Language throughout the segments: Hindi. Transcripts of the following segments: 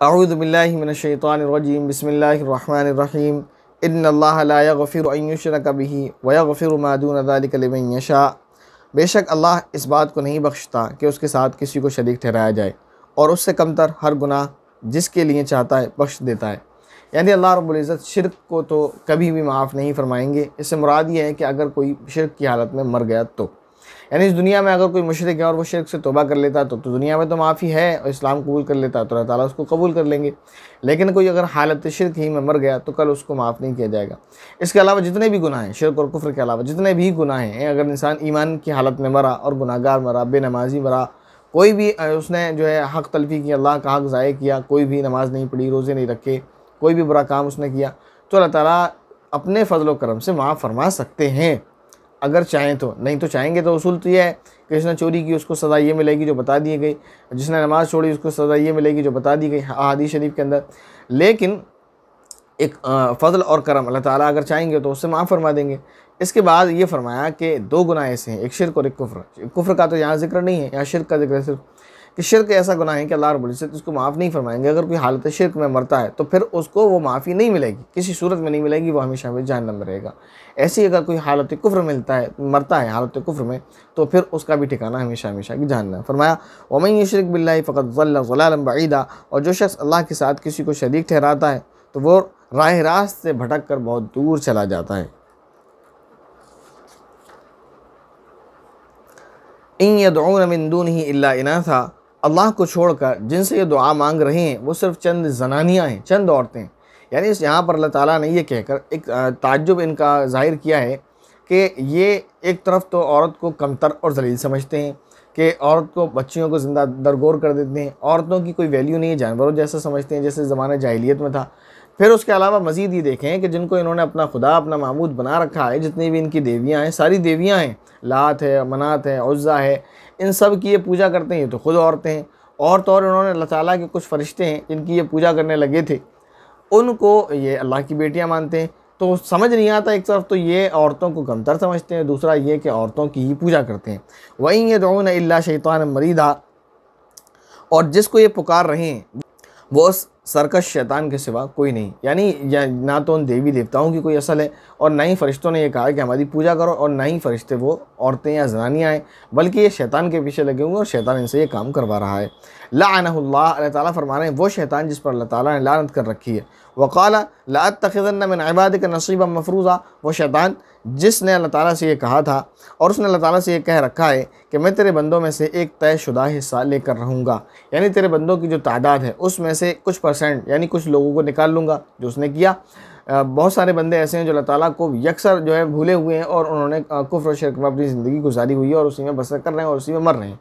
अऊज़ु बिल्लाहि मिनश्शैतानिर्रजीम बिस्मिल्लाहिर्रहमानिर्रहीम इन्नल्लाह ला यग़फ़िरु अन युश्रक बिही व यग़फ़िरु मा दून ज़ालिका लिमन यशा। बेशक अल्लाह इस बात को नहीं बख्शता कि उसके साथ किसी को शरीक ठहराया जाए, और उससे कमतर हर गुनाह जिसके लिए चाहता है बख्श देता है। यानी अल्लाह रब्बुल इज़्ज़त शिर्क को तो कभी भी माफ़ नहीं फरमाएंगे। इससे मुराद ये है कि अगर कोई शिर्क की हालत में मर गया तो, यानी इस दुनिया में अगर कोई मुशरिक है और वो शिर्क से तौबा कर लेता है तो दुनिया में तो माफ़ी है, और इस्लाम कबूल कर लेता है तो अल्लाह ताला उसको कबूल कर लेंगे। लेकिन कोई अगर हालत शिर्क ही में मर गया तो कल उसको माफ़ नहीं किया जाएगा। इसके अलावा जितने भी गुनाह हैं, शिर्क और कुफ्र के अलावा जितने भी गुनाह हैं, अगर इंसान ईमान की हालत में मरा और गुनाहगार मरा, बेनमाजी मरा, कोई भी उसने जो है हक़ तलफ़ी की, अल्लाह का हक़ ज़ाय किया, कोई भी नमाज़ नहीं पढ़ी, रोज़े नहीं रखे, कोई भी बुरा काम उसने किया, तो अल्लाह ताला अपने फ़ज़ल व करम से माफ़ फरमा सकते हैं अगर चाहें तो। नहीं तो चाहेंगे तो उसूल तो यह है कि जिसने चोरी की उसको सज़ा ये मिलेगी जो बता दी गई, जिसने नमाज़ छोड़ी उसको सज़ा ये मिलेगी जो बता दी गई हदीस शरीफ के अंदर। लेकिन एक फ़ज़ल और करम अल्लाह ताला अगर चाहेंगे तो उससे माफ़ फरमा देंगे। इसके बाद ये फरमाया कि दो गुनाह ऐसे हैं, एक शिर्क और एक कुफ्र। कुफ्र का तो यहाँ ज़िक्र नहीं है, यहाँ शिर्क का ज़िक्र है सिर्फ, कि शिर्क ऐसा गुनाह है कि अल्लाह रब्बुल इज़्ज़त उसको माफ़ नहीं फरमाएंगे। अगर कोई हालत शिर्क में मरता है तो फिर उसको वो माफ़ी नहीं मिलेगी, किसी सूरत में नहीं मिलेगी, वो हमेशा हमें जहन्नम में रहेगा। ऐसे ही अगर कोई हालत कुफ्र मरता है हालत कुफ्र में, तो फिर उसका भी ठिकाना हमेशा हमेशा की जहन्नम। फरमाया वमन युश्रिक बिल्लाहि फ़क़द ज़ल्ल ज़लालन बईदा, और जो शख्स अल्लाह के साथ किसी को शरीक ठहराता है तो वो राह रास्त से भटक कर बहुत दूर चला जाता है। इन यदऊन मिन दूनिही इल्ला इनासा, अल्लाह को छोड़कर जिनसे ये दुआ मांग रहे हैं वो सिर्फ चंद जनानियाँ हैं, चंद औरतें हैं। यानी यहाँ पर अल्लाह ताला ने ये कहकर एक ताज्जुब इनका ज़ाहिर किया है कि ये एक तरफ तो औरत को कमतर और जलील समझते हैं कि औरत को, बच्चियों को ज़िंदा दरगोर कर देते हैं, औरतों की कोई वैल्यू नहीं है, जानवरों जैसा समझते हैं जैसे ज़माने जाहिलियत में था। फिर उसके अलावा मज़ीद ये देखें कि जिनको इन्होंने अपना खुदा, अपना माबूद बना रखा है, जितनी भी इनकी देवियाँ हैं, सारी देवियाँ हैं, लात है, मनात है, उज़्ज़ा है, इन सब की ये पूजा करते हैं। ये तो खुद औरतें हैं। और तो और इन्होंने अल्लाह ताला के कुछ फ़रिश्ते हैं जिनकी ये पूजा करने लगे थे, उनको ये अल्लाह की बेटियां मानते हैं। तो समझ नहीं आता, एक तरफ तो ये औरतों को कमतर समझते हैं, दूसरा ये कि औरतों की ही पूजा करते हैं। वहीं यदऊन इल्ला शैतान मरीदा, और जिसको ये पुकार रहे हैं वो सरकश शैतान के सिवा कोई नहीं। यानी ना तो उन देवी देवताओं की कोई असल है, और ना ही फ़रिश्तों ने ये कहा कि हमारी पूजा करो, और ना ही फ़रिश्ते वो औरतें या जनानियाँ हैं, बल्कि ये शैतान के पीछे लगे हुए और शैतान इनसे ये काम करवा रहा है। लाअनहुल्लाह, अल्लाह ताला फरमा रहे हैं वो शैतान जिस पर अल्लाह ताला ने लानत कर रखी है। वक़ाला लअत्तखिज़न्न मिन इबादिका नसीबन मफ़रूज़ा, वो शैतान जिसने अल्लाह ताला से ये कहा था और उसने अल्लाह ताला से ये कह रखा है कि मैं तेरे बंदों में से एक तयशुदा हिस्सा लेकर रहूँगा, यानी तेरे बंदों की जो तादाद है उसमें से कुछ परसेंट, यानी कुछ लोगों को निकाल लूँगा जो उसने किया। बहुत सारे बंदे ऐसे हैं जो अल्लाह ताला को यकसर जो है भूले हुए हैं, और उन्होंने कुफ्र और शिर्क में अपनी ज़िंदगी गुजारी हुई है और उसी में बसर कर रहे हैं और उसी में मर रहे हैं।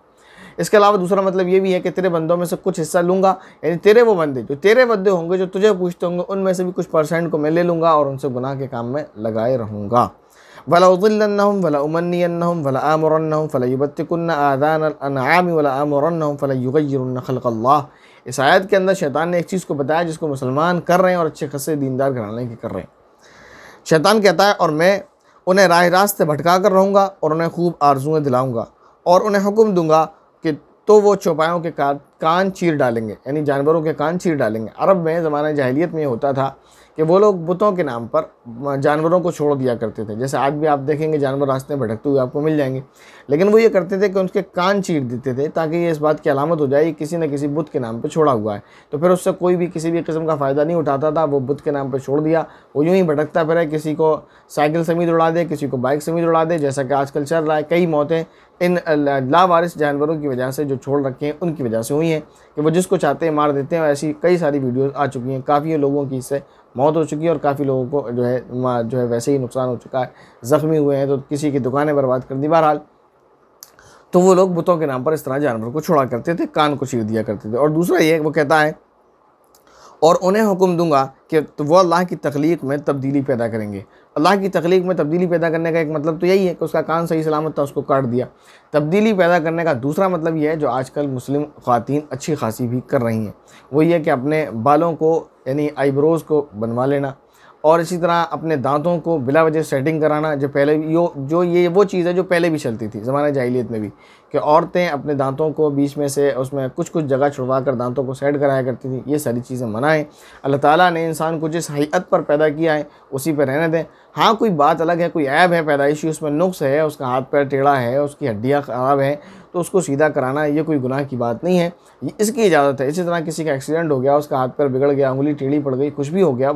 इसके अलावा दूसरा मतलब ये भी है कि तेरे बंदों में से कुछ हिस्सा लूँगा, यानी तेरे वो बंदे जो तेरे बंदे होंगे, जो तुझे पूछते होंगे, उनमें से भी कुछ परसेंट को मैं ले लूँगा और उनसे गुनाह के काम में लगाए रहूँगा। वला उज़िल्लन्नहुम वला उमन्नियन्नहुम वला आमुरन्नहुम फला युबत्तिकुन्न आज़ानल अनआम वला आमुरन्नहुम फला युग़य्यिरुन्न खल्क़ल्लाह। इस आयत के अंदर शैतान ने एक चीज़ को बताया जिसको मुसलमान कर रहे हैं और अच्छे खासे दीनदार घराने के कर रहे हैं। शैतान कहता है और मैं उन्हें राह रास्त से भटका कर रहूँगा और उन्हें खूब आरजुएँ दिलाऊँगा, और उन्हें हुक्म दूँगा कि तो वो चौपायों के कान चीर डालेंगे, यानी जानवरों के कान चीर डालेंगे। अरब में ज़माने जाहिलियत में होता था कि वो लोग बुतों के नाम पर जानवरों को छोड़ दिया करते थे। जैसे आज भी आप देखेंगे जानवर रास्ते में भटकते हुए आपको मिल जाएंगे, लेकिन वो ये करते थे कि उनके कान चीर देते थे ताकि ये इस बात की अलामत हो जाए किसी न किसी बुत के नाम पर छोड़ा हुआ है। तो फिर उससे कोई भी किसी भी किस्म का फ़ायदा नहीं उठाता था, वो बुत के नाम पर छोड़ दिया, वो यूँ ही भटकता फिर, किसी को साइकिल समेत उड़ा दे, किसी को बाइक समेत उड़ा दे, जैसा कि आजकल चल रहा है। कई मौतें इन लावारिस जानवरों की वजह से, जो छोड़ रखे हैं उनकी वजह से हुई हैं कि वो जिसको चाहते हैं मार देते हैं। ऐसी कई सारी वीडियोस आ चुकी हैं, काफ़ी लोगों की इससे मौत हो चुकी है और काफ़ी लोगों को जो है वैसे ही नुकसान हो चुका है, ज़ख्मी हुए हैं, तो किसी की दुकानें बर्बाद कर दी। बहरहाल तो वो लोग बुतों के नाम पर इस तरह जानवर को छोड़ा करते थे, कान को चीर दिया करते थे। और दूसरा ये वो कहता है और उन्हें हुक्म दूंगा कि तो वो अल्लाह की तख्लीक में तब्दीली पैदा करेंगे। अल्लाह की तख्लीक में तब्दीली पैदा करने का एक मतलब तो यही है कि उसका कान सही सलामत था, उसको काट दिया। तब्दीली पैदा करने का दूसरा मतलब यह है, जो आजकल मुस्लिम ख़वातीन अच्छी खासी भी कर रही हैं, वो ये कि अपने बालों को, यानी आईब्रोज़ को बनवा लेना, और इसी तरह अपने दांतों को बिला वजह सेटिंग कराना, जो पहले ये वो चीज़ है जो पहले भी चलती थी ज़माने जाहिलियत में भी, कि औरतें अपने दांतों को बीच में से उसमें कुछ कुछ जगह छुड़वा कर दांतों को सेट कराया करती थी। ये सारी चीज़ें मना है। अल्लाह ताला ने इंसान को जिस हैयत पर पैदा किया है उसी पर रहने दें। हाँ, कोई बात अलग है, कोई ऐब है पैदाइशी, उसमें नुक्स है, उसका हाथ पैर टेढ़ा है, उसकी हड्डियाँ ख़राब हैं, तो उसको सीधा कराना ये कोई गुनाह की बात नहीं है, इसकी इजाज़त है। इसी तरह किसी का एक्सीडेंट हो गया, उसका हाथ पैर बिगड़ गया, उंगली टेढ़ी पड़ गई, कुछ भी हो गया,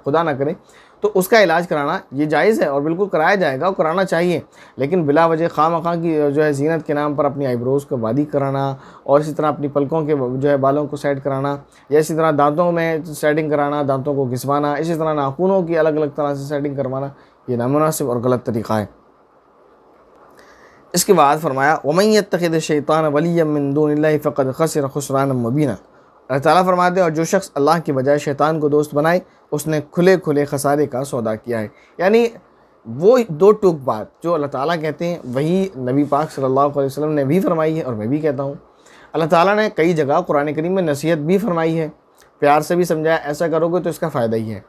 खुदा ना करे, तो उसका इलाज कराना ये जायज़ है और बिल्कुल कराया जाएगा और कराना चाहिए। लेकिन बिला वजह खामखा की जो है ज़ीनत के नाम पर अपनी आईब्रोज़ को बारीक कराना और इसी तरह अपनी पलकों के जो है बालों को सेट कराना, या इसी तरह दांतों में सेटिंग कराना, दांतों को घिसवाना, इसी तरह नाखूनों की अलग अलग तरह से सेटिंग करवाना, ये नामुनासिब और गलत तरीक़ा है। इसके बाद फरमाया वमन यत्तखिज़ शैतान वलिय्यन मिन दूनिल्लाहि फ़क़द ख़सिर ख़ुस्रानन मुबीना। अल्लाह ताला फरमाते हैं और जो शख्स अल्लाह की बजाय शैतान को दोस्त बनाए उसने खुले खुले खसारे का सौदा किया है। यानी वो दो टूक बात जो अल्लाह ताला कहते हैं वही नबी पाक सल्लल्लाहु अलैहि वसल्लम ने भी फरमाई है और मैं भी कहता हूँ। अल्लाह ताला ने कई जगह कुरान करीम में नसीहत भी फरमाई है, प्यार से भी समझाया ऐसा करोगे तो इसका फ़ायदा ही है,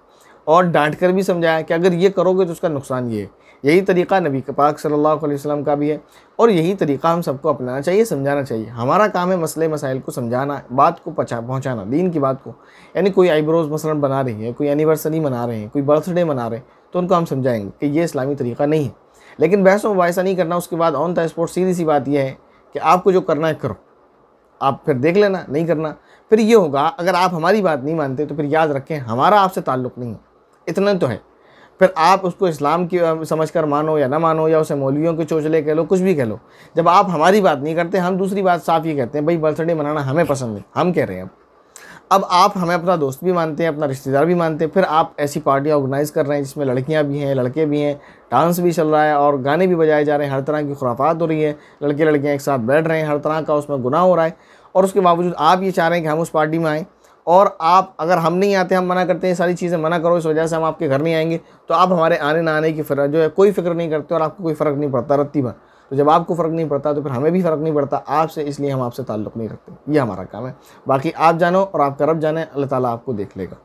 और डांट कर भी समझाया कि अगर ये करोगे तो उसका नुकसान ये है। यही तरीक़ा नबी पाक सल्लल्लाहु अलैहि वसल्लम का भी है और यही तरीक़ा हम सबको अपनाना चाहिए, समझाना चाहिए। हमारा काम है मसले मसाइल को समझाना, बात को पहुँचाना, दीन की बात को। यानी कोई आईब्रोज़ मसलन बना रही है, कोई एनिवर्सरी मना रहे हैं, कोई बर्थडे मना रहे हैं, तो उनको हम समझाएंगे कि ये इस्लामी तरीक़ा नहीं है। लेकिन बहस व मुबाहिसा नहीं करना। उसके बाद ऑन द स्पॉट सीधी सी बात यह है कि आपको जो करना है करो, आप फिर देख लेना, नहीं करना फिर ये होगा। अगर आप हमारी बात नहीं मानते तो फिर याद रखें हमारा आपसे ताल्लुक़ नहीं है, इतना तो है। फिर आप उसको इस्लाम की समझ कर मानो या ना मानो, या उसे मौलवियों के चोचले कह लो, कुछ भी कह लो, जब आप हमारी बात नहीं करते, हम दूसरी बात साफ ये कहते हैं भाई बर्थडे मनाना हमें पसंद नहीं, हम कह रहे हैं अब आप हमें अपना दोस्त भी मानते हैं, अपना रिश्तेदार भी मानते हैं, फिर आप ऐसी पार्टियाँ ऑर्गेनाइज़ कर रहे हैं जिसमें लड़कियाँ भी हैं, लड़के भी हैं, डांस भी चल रहा है और गाने भी बजाए जा रहे हैं, हर तरह की खुराफात हो रही है, लड़के लड़कियाँ एक साथ बैठ रहे हैं, हर तरह का उसमें गुनाह हो रहा है, और उसके बावजूद आप ये चाह रहे हैं कि हम उस पार्टी में आएँ, और आप अगर हम नहीं आते, हम मना करते हैं, सारी चीज़ें मना करो, इस वजह से हम आपके घर नहीं आएंगे, तो आप हमारे आने ना आने की जो है कोई फ़िक्र नहीं करते और आपको कोई फ़र्क नहीं पड़ता रत्ती भर। तो जब आपको फ़र्क नहीं पड़ता तो फिर हमें भी फ़र्क नहीं पड़ता आपसे, इसलिए हम आपसे ताल्लुक़ नहीं रखते। ये हमारा काम है। बाकी आप जानो और आपका रब जाने, अल्लाह ताला आपको देख लेगा।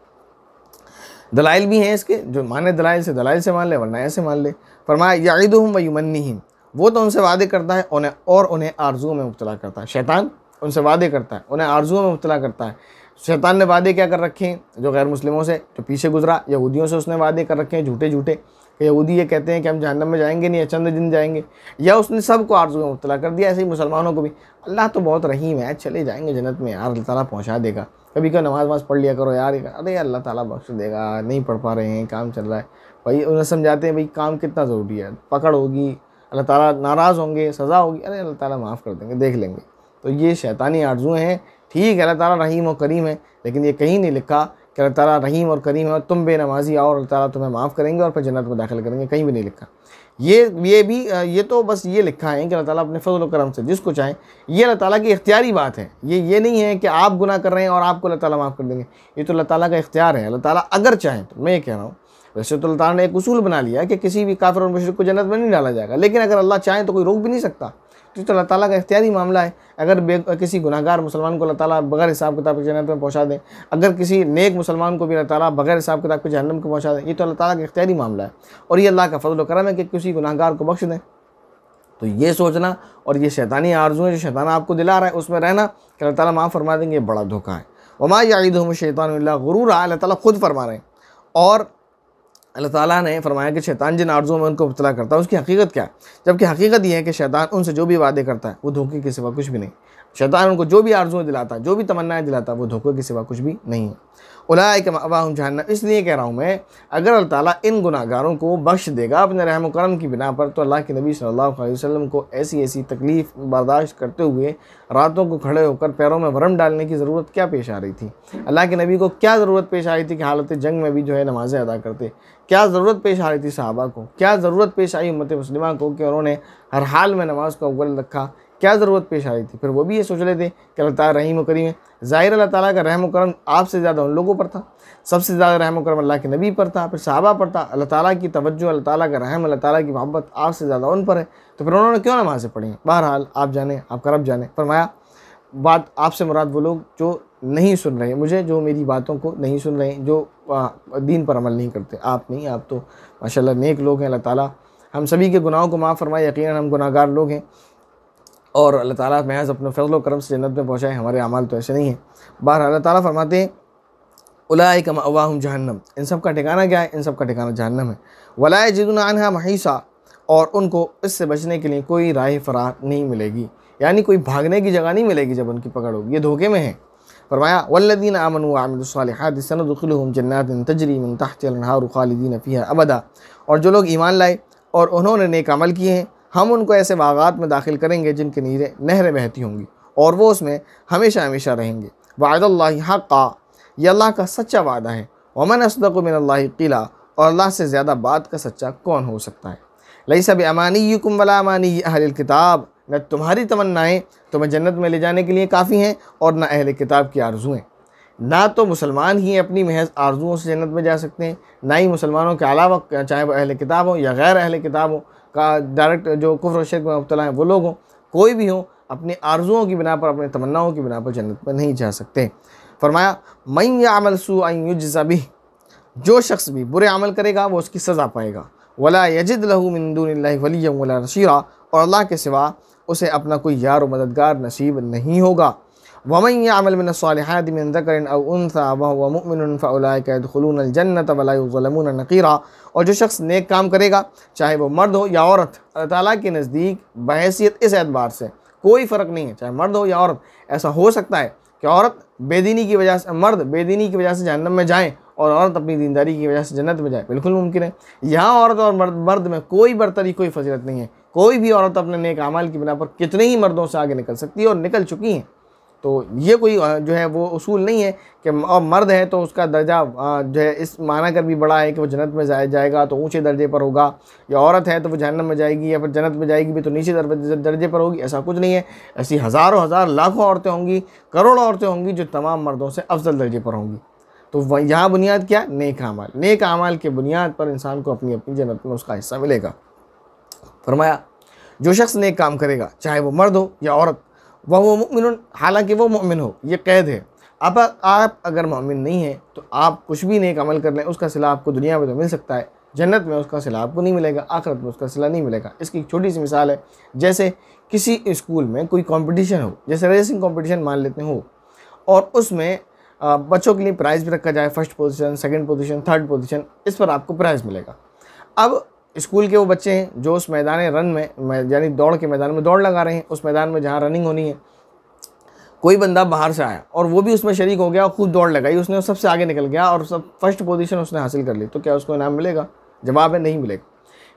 दलाइल भी हैं इसके, जो माने दलाइल से मान ले, वरना ऐसे मान ले। फरमाया यईदुहुम व युमन्निहिम, वो तो उनसे वादे करता है उन्हें आरज़ुओं में मुब्तला करता है। शैतान उनसे वादे करता है, उन्हें आरज़ुओं में मुब्तला करता है। शैतान ने वादे क्या कर रखे हैं जो गैर मुस्लिमों से, जो पीछे गुजरा, यहूदियों से उसने वादे कर रखे हैं झूठे झूठे, कि यहूदी ये कहते हैं कि हम जहन्नम में जाएंगे नहीं, चंद दिन जाएंगे, या उसने सबको आरज़ू में मुब्तला कर दिया। ऐसे ही मुसलमानों को भी अल्लाह तो बहुत रहीम है, चले जाएंगे जन्नत में यार, अल्लाह ताला पहुँचा देगा, कभी कभी नमाज पढ़ लिया करो यार, अरे अल्लाह ताला बख्श देगा, नहीं पढ़ पा रहे हैं, काम चल रहा है भाई। उन्हें समझाते हैं भाई काम कितना ज़रूरी है, पकड़ होगी, अल्लाह ताला नाराज़ होंगे, सज़ा होगी, अरे अल्लाह ताला माफ़ कर देंगे, देख लेंगे। तो ये शैतानी आरज़ू हैं। ठीक है, अल्लाह ताला रहीम और करीम है, लेकिन ये कहीं नहीं लिखा कि अल्लाह ताला रहीम और करीम है और तुम बेनमाजी आओ और अल्लाह ताला तुम्हें माफ़ करेंगे और फिर जन्नत में दाखिल करेंगे, कहीं भी नहीं लिखा। ये तो बस ये लिखा है कि अल्लाह ताला अपने फजल और करम से जिसको चाहे, ये अल्लाह ताला की इख्तियारी बात है। ये नहीं है कि आप गुनाह कर रहे हैं और आपको अल्लाह ताला माफ़ कर देंगे, ये तो अल्लाह ताला का इख्तियार है। अल्लाह ताला अगर चाहे तो, मैं ये कह रहा हूँ, वैसे तो अल्लाह ताला ने एक उसूल बना लिया कि किसी भी काफिर और मुशरिक को जन्नत में नहीं डाला जाएगा, लेकिन अगर अल्लाह चाहे तो कोई रोक भी नहीं सकता, तो अल्लाह ताला का इख्तियारी मामला है। अगर किसी गुनाहगार मुसलमान को अल्लाह ताला बगैर हिसाब किताब के जन्नत में पहुँचा दें, अगर किसी नेक मुसलमान को भी अल्लाह ताला बगैर हिसाब किताब के जहन्नम को पहुँचा दें, ये तो अल्लाह ताला का इख्तियारी मामला है। और ये अल्लाह का फजल व करम है कि किसी गुनाहगार को बख्श दें। तो ये सोचना और ये शैतानी आरज़ू है जो शैतान आपको दिला रहा है, उसमें रहना कि अल्लाह ताला माफ़ फरमा देंगे, बड़ा धोखा है। वमा यईदुहुम शैतानु इल्ला गुरूरा, अल्लाह ताला खुद फरमा रहे हैं। और अल्लाह ताला ने फरमाया कि शैतान जिन आरज़ुओं में उनको मुब्तला करता है उसकी हकीकत क्या है, जबकि हकीकत यह है कि शैतान उनसे जो भी वादे करता है वो धोखे के सिवा कुछ भी नहीं। शैतान उनको जो भी आरज़ुएं दिलाता है, जो भी तमन्नाएं दिलाता है, वो धोखे के सिवा कुछ भी नहीं है। उलाइका मअवाहुम जहन्नम, इसलिए कह रहा हूँ मैं, अगर अल्लाह ताला इन गुनाहगारों को बख्श देगा अपने रहम करम की बिना पर, तो अल्लाह के नबी सल्लल्लाहु अलैहि वसल्लम को ऐसी ऐसी तकलीफ़ बर्दाश्त करते हुए रातों को खड़े होकर पैरों में वरम डालने की ज़रूरत क्या पेश आ रही थी? अल्लाह के नबी को क्या ज़रूरत पेश आ रही थी कि हालत जंग में भी जो है नमाज़ें अदा करते? क्या ज़रूरत पेश आ रही थी सहाबा को? क्या ज़रूरत पेश आई उम्मत मुस्लिमा को कि उन्होंने हर हाल में नमाज को अव्वल रखा? क्या ज़रूरत पेश आ रही थी? फिर वो भी ये सोच रहे थे कि अल्लाह ताला रहीम व करीम है। ज़ाहिर अल्लाह ताला का रहम व करम आपसे ज़्यादा उन लोगों पर था, सबसे ज़्यादा रहम व करम अल्लाह के नबी पर था, फिर सहाबा पर था। अल्लाह ताला की तवज्जो, अल्लाह ताला का रहम, अल्लाह ताला की मोहब्बत आपसे ज़्यादा उन पर है, तो फिर उन्होंने क्यों नमाज़ें पढ़ी? बहरहाल आप जाने, आपका रब जाने। फरमाया बात आपसे मुराद वो लोग जो नहीं सुन रहे मुझे, जो मेरी बातों को नहीं सुन रहे, जो दीन पर अमल नहीं करते। आप नहीं, आप तो माशाल्लाह नेक लोग हैं। अल्लाह ताला हम सभी के गुनाहों को माफ़ फरमाए। यकीनन हम गुनाहगार लोग हैं और अल्लाह ताला महज अपने फजल व करम से जन्नत में पहुँचाए। हमारे अमाल तो ऐसे नहीं हैं। बहरहाल अल्लाह ताला फरमाते हैं उलाइका मअवाहुम जहन्नम, इन सब का ठिकाना क्या है? इन सब का ठिकाना जहन्नम है। वला यजिदूना अन्हा महीसा, और उनको इससे बचने के लिए कोई राह फरार नहीं मिलेगी, यानी कोई भागने की जगह नहीं मिलेगी जब उनकी पकड़ होगी। ये धोखे में है। फरमाया वल्लज़ीना आमनू व अमिलुस्सालिहाति सनदखिलुहुम जन्नातिन तजरी मिन तहतिहा अल-अनहारु खालिदीन फ़ीहा अबदा, और जो लोग ईमान लाए और उन्होंने नेक अमल किए हैं, हम उनको ऐसे बागात में दाखिल करेंगे जिनके नीरे नहरें बहती होंगी और वो उसमें हमेशा हमेशा रहेंगे। वअदल्लाहि हक़्क़ा, ये अल्लाह का सच्चा वादा है। वमन अस्दक़ु मिनल्लाहि क़ीला, और अल्लाह से ज़्यादा बात का सच्चा कौन हो सकता है। लैसा बिअमानिय्यिकुम वला अमानिय्यि अहलिल किताब, न तुम्हारी तमन्नाएँ तुम्हें जन्नत में ले जाने के लिए काफ़ी हैं और न अहले किताब की आरज़ुएँ। ना तो मुसलमान ही अपनी महज आरज़ुओं से जन्नत में जा सकते हैं, ना ही मुसलमानों के अलावा चाहे वो अहले किताब हो या गैर अहले किताब हो का डायरेक्ट जो कुफ्र और शिर्क में मुब्तला हैं वो लोग हों, कोई भी हो, अपनी आरज़ुओं की बिना पर, अपने तमन्नाओं की बिना पर जन्नत में नहीं जा सकते। फरमाया मन यअमल सूअन युज्ज़ा बिह, जो शख्स भी बुरे अमल करेगा वो उसकी सज़ा पाएगा। वला यजिद लहू मिन दुनिल्लाहि वलिय्यन वला नसीरा, और अल्लाह के सिवा उसे अपना कोई यार व मददगार नसीब नहीं होगा। वमन यअमल मिनस्सालिहाति मिन ज़करिन औ उन्सा वहुव मुमिनुन फउलाइका यदखुलूनल जन्नत वला युज़लमून नक़ीरा, और जो शख्स नेक काम करेगा चाहे वो मर्द हो या औरत, अल्लाह ताला के नज़दीक बहैसियत इस एतबार से कोई फ़र्क नहीं है, चाहे मर्द हो या औरत। ऐसा हो सकता है कि औरत बेदीनी की वजह से, मर्द बेदीनी की वजह से जहन्नम में जाएँ और औरत अपनी दीनदारी की वजह से जन्नत में जाए, बिल्कुल मुमकिन है। यहाँ औरत और मर्द में कोई बरतरी, कोई फजीलत नहीं है। कोई भी औरत अपने नेक अमाल की बिना पर कितने ही मर्दों से आगे निकल सकती है और निकल चुकी हैं। तो ये कोई जो है वो उसूल नहीं है कि और मर्द है तो उसका दर्जा जो है इस माना कर भी बड़ा है कि वो जन्नत में जाएगा तो ऊँचे दर्जे पर होगा, या औरत है तो वो जहन्नम में जाएगी या फिर जन्नत में जाएगी भी तो नीचे दर्जे पर होगी। ऐसा कुछ नहीं है। ऐसी हज़ारों हज़ार लाखों औरतें होंगी, करोड़ों औरतें होंगी जो तमाम मर्दों से अफजल दर्जे पर होंगी। तो यहाँ बुनियाद क्या? नेक अमाल। नेक अमाल के बुनियाद पर इंसान को अपनी अपनी जन्नत में उसका हिस्सा मिलेगा। फरमाया जो शख्स नेक काम करेगा चाहे वो मर्द हो या औरत, वह मुमिनुन, हालांकि वो मोमिन हो, ये कैद है। अब आप अगर मोमिन नहीं हैं तो आप कुछ भी नेक अमल कर लें, उसका सिला आपको दुनिया में तो मिल सकता है, जन्नत में उसका सिला आपको नहीं मिलेगा, आखिरत में उसका सिला नहीं मिलेगा। इसकी एक छोटी सी मिसाल है, जैसे किसी स्कूल में कोई कंपटीशन हो, जैसे रेसिंग कंपटीशन मान लेते हो, और उसमें बच्चों के लिए प्राइज़ भी रखा जाए, first position, second position, third position, इस पर आपको प्राइज़ मिलेगा। अब स्कूल के वो बच्चे हैं जो उस मैदान रन में यानी दौड़ के मैदान में दौड़ लगा रहे हैं, उस मैदान में जहाँ रनिंग होनी है, कोई बंदा बाहर से आया और वो भी उसमें शरीक हो गया और खूब दौड़ लगाई, उसने सबसे आगे निकल गया और सब फर्स्ट पोजीशन उसने हासिल कर ली, तो क्या उसको इनाम मिलेगा? जवाब है नहीं मिलेगा।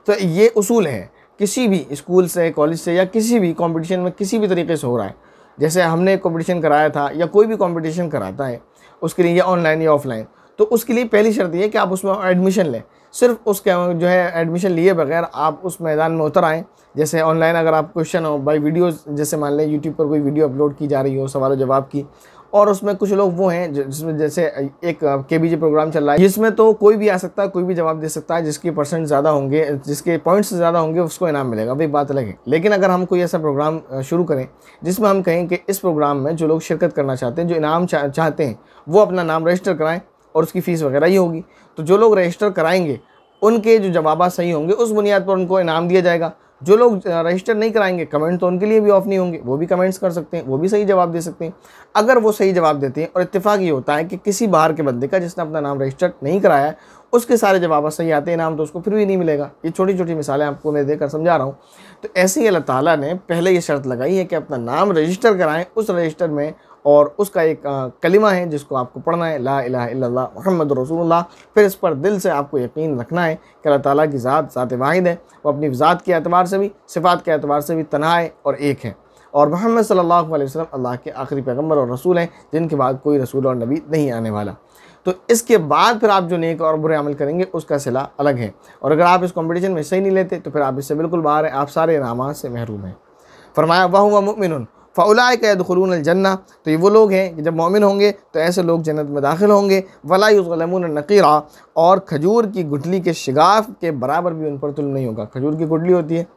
तो ये उसूल है, किसी भी स्कूल से, कॉलेज से या किसी भी कॉम्पिटिशन में किसी भी तरीके से हो रहा है, जैसे हमने कॉम्पिटिशन कराया था या कोई भी कॉम्पिटिशन कराता है, उसके लिए या ऑनलाइन या ऑफलाइन, तो उसके लिए पहली शर्त ये है कि आप उसमें एडमिशन लें। सिर्फ उसके जो है एडमिशन लिए बगैर आप उस मैदान में उतर आएँ। जैसे ऑनलाइन अगर आप क्वेश्चन हो बाई वीडियोस, जैसे मान लें यूट्यूब पर कोई वीडियो अपलोड की जा रही हो सवाल जवाब की, और उसमें कुछ लोग वो हैं जिसमें जैसे एक KBG प्रोग्राम चल रहा है जिसमें तो कोई भी आ सकता है, कोई भी जवाब दे सकता है, जिसके परसेंट ज़्यादा होंगे, जिसके पॉइंट्स ज़्यादा होंगे उसको इनाम मिलेगा, वही बात अलग है। लेकिन अगर हम कोई ऐसा प्रोग्राम शुरू करें जिसमें हम कहें कि इस प्रोग्राम में जो लोग शिरकत करना चाहते हैं, जो इनाम चाहते हैं, वो अपना नाम रजिस्टर कराएँ और उसकी फ़ीस वगैरह ही होगी। तो जो लोग रजिस्टर कराएंगे उनके जो जवाब सही होंगे उस बुनियाद पर उनको इनाम दिया जाएगा। जो लोग रजिस्टर नहीं कराएंगे, कमेंट तो उनके लिए भी ऑफ नहीं होंगे, वो भी कमेंट्स कर सकते हैं, वो भी सही जवाब दे सकते हैं। अगर वो सही जवाब देते हैं और इत्तेफाक ये होता है कि किसी बाहर के बंदे का जिसने अपना नाम रजिस्टर नहीं कराया है उसके सारे जवाब सही आते हैं, इनाम तो उसको फिर भी नहीं मिलेगा। ये छोटी छोटी मिसालें आपको मैं देकर समझा रहा हूँ। तो ऐसे ही अल्लाह ताला ने पहले ये शर्त लगाई है कि अपना नाम रजिस्टर कराएँ, उस रजिस्टर में और उसका एक कलिमा है जिसको आपको पढ़ना है, ला इलाहा इल्लल्लाह मुहम्मदुर रसूलुल्लाह। फिर इस पर दिल से आपको यकीन रखना है कि अल्लाह ताला की ज़ात वाहिद है, वो अपनी ज़ात के एतबार से भी, सिफ़ात के एतबार से भी तन्हा है और एक है, और मोहम्मद सल्लल्लाहु अलैहि वसल्लम अल्लाह के आखिरी पैगम्बर और रसूल हैं, जिनके बाद कोई रसूल और नबी नहीं आने वाला। तो इसके बाद फिर आप जो नेक और बुरे अमल करेंगे उसका सिला अलग है, और अगर आप इस कॉम्पिटिशन में सही नहीं लेते तो फिर आप इससे बिल्कुल बाहर हैं, आप सारे इनामात से महरूम हैं। फरमाया वहुव मुमिनुन फ़उलाइका यदखुलूनल जन्ना, तो ये वो लोग हैं कि जब मोमिन होंगे तो ऐसे लोग जन्नत में दाखिल होंगे। वला युज़लमून नक़ीरा, और खजूर की गुठली के शिगाफ के बराबर भी उन पर जुल्म नहीं होगा। खजूर की गुठली होती है,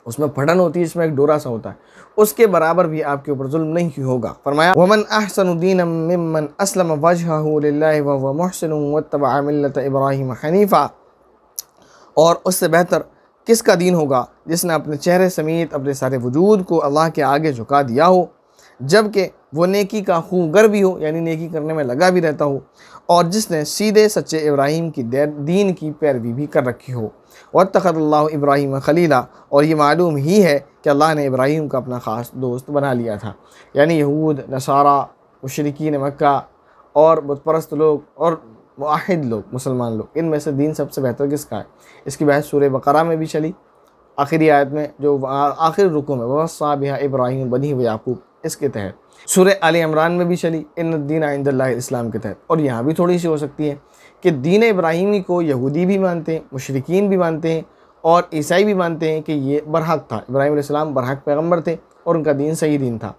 उसमें फटन होती है, इसमें एक डोरा सा होता है, उसके बराबर भी आपके ऊपर जुल्म नहीं होगा। फरमाया वमन अहसनु दीनम मिम्मन अस्लम वजहहु लिल्लाहि व हुव मुहसिनुन वत्तबअ मिल्लत इब्राहीम हनीफा, और उससे बेहतर किसका दीन होगा जिसने अपने चेहरे समेत अपने सारे वजूद को अल्लाह के आगे झुका दिया हो, जबकि वो नेकी का खूगर भी हो, यानी नेकी करने में लगा भी रहता हो, और जिसने सीधे सच्चे इब्राहीम की दीन की पैरवी भी कर रखी हो। वत्तखज़ल्लाहु इब्राहीम खलीला, और ये मालूम ही है कि अल्लाह ने इब्राहीम का अपना ख़ास दोस्त बना लिया था। यानी यहूद, नसारा, मुशरिकीन मक्का और बुतपरस्त लोग और मुआहिद लोग, मुसलमान लोग, इनमें से दीन सबसे बेहतर किसका है? इसकी बहस सूरह बकरा में भी चली, आखिरी आयत में जो आखिरी रुकू में वस्सा बिहा इब्राहीम बनी व याकूब, इसके तहत सूरह आले इमरान में भी चली इन दीन इंदल्लाहि इस्लाम के तहत। और यहाँ भी थोड़ी सी हो सकती है कि दीन इब्राहीमी को यहूदी भी मानते हैं, मुशरिकीन भी मानते हैं और ईसाई भी मानते हैं कि ये बरहक था, इब्राहीम अलैहिस्सलाम बरहक पैगम्बर थे और उनका दीन सही दीन था।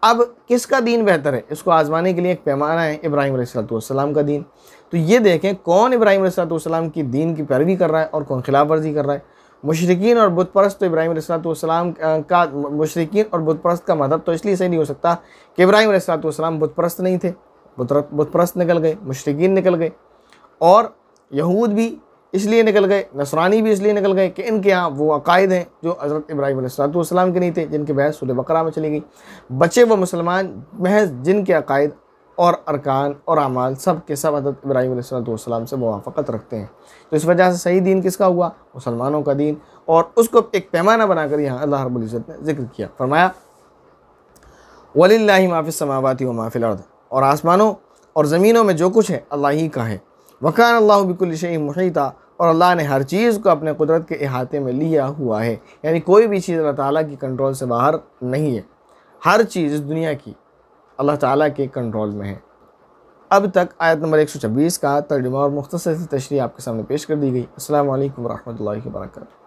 अब किसका दीन बेहतर है, इसको आजमाने के लिए एक पैमाना है इब्राहीम अलैहिस्सलाम का दीन। तो ये देखें कौन इब्राहीम अलैहिस्सलाम की दीन की पैरवी कर रहा है और कौन खिलाफ वर्जी कर रहा है। मुशरिकीन और बुत परस्त, तो इब्राहीम अलैहिस्सलाम का मुशरिकीन और बुत परस्त का मदद तो इसलिए सही नहीं हो सकता कि इब्राहीम अलैहिस्सलाम बुत परस्त नहीं थे, बुत परस्त निकल गए, मुशरिकीन निकल गए, और यहूद भी इसलिए निकल गए, नसरानी भी इसलिए निकल गए कि इनके यहाँ वो अकायद हैं जो हज़रत इब्राहीम अलैहिस्सलाम के नहीं थे, जिनकी बहस सूरह बकरा में चली गई। बचे वो मुसलमान महज जिनके अकायद और अरकान और अमाल सब के सब हज़रत इब्राहीम अलैहिस्सलाम से मुवाफ़क़त रखते हैं। तो इस वजह से सही दीन किसका हुआ? मुसलमानों का दीन। और उसको एक पैमाना बनाकर यहाँ अल्लाह रब्बुल इज़्ज़त ने जिक्र किया। फरमाया वलिल्लाहि मा फ़िस समावाति व मा फ़िल अर्द, और आसमानों और ज़मीनों में जो कुछ है अल्लाह ही का है। वकान अल्लाहु बिकुल्लि शैइन मुहीता, और अल्लाह ने हर चीज़ को अपने कुदरत के अहाते में लिया हुआ है। यानी कोई भी चीज़ अल्लाह ताला की कंट्रोल से बाहर नहीं है, हर चीज़ इस दुनिया की अल्लाह ताला के कंट्रोल में है। अब तक आयत नंबर 126 का तर्जुमा और मुख्तसर सी तशरीह आपके सामने पेश कर दी गई। अस्सलामु अलैकुम व रहमतुल्लाहि व बरकातहू।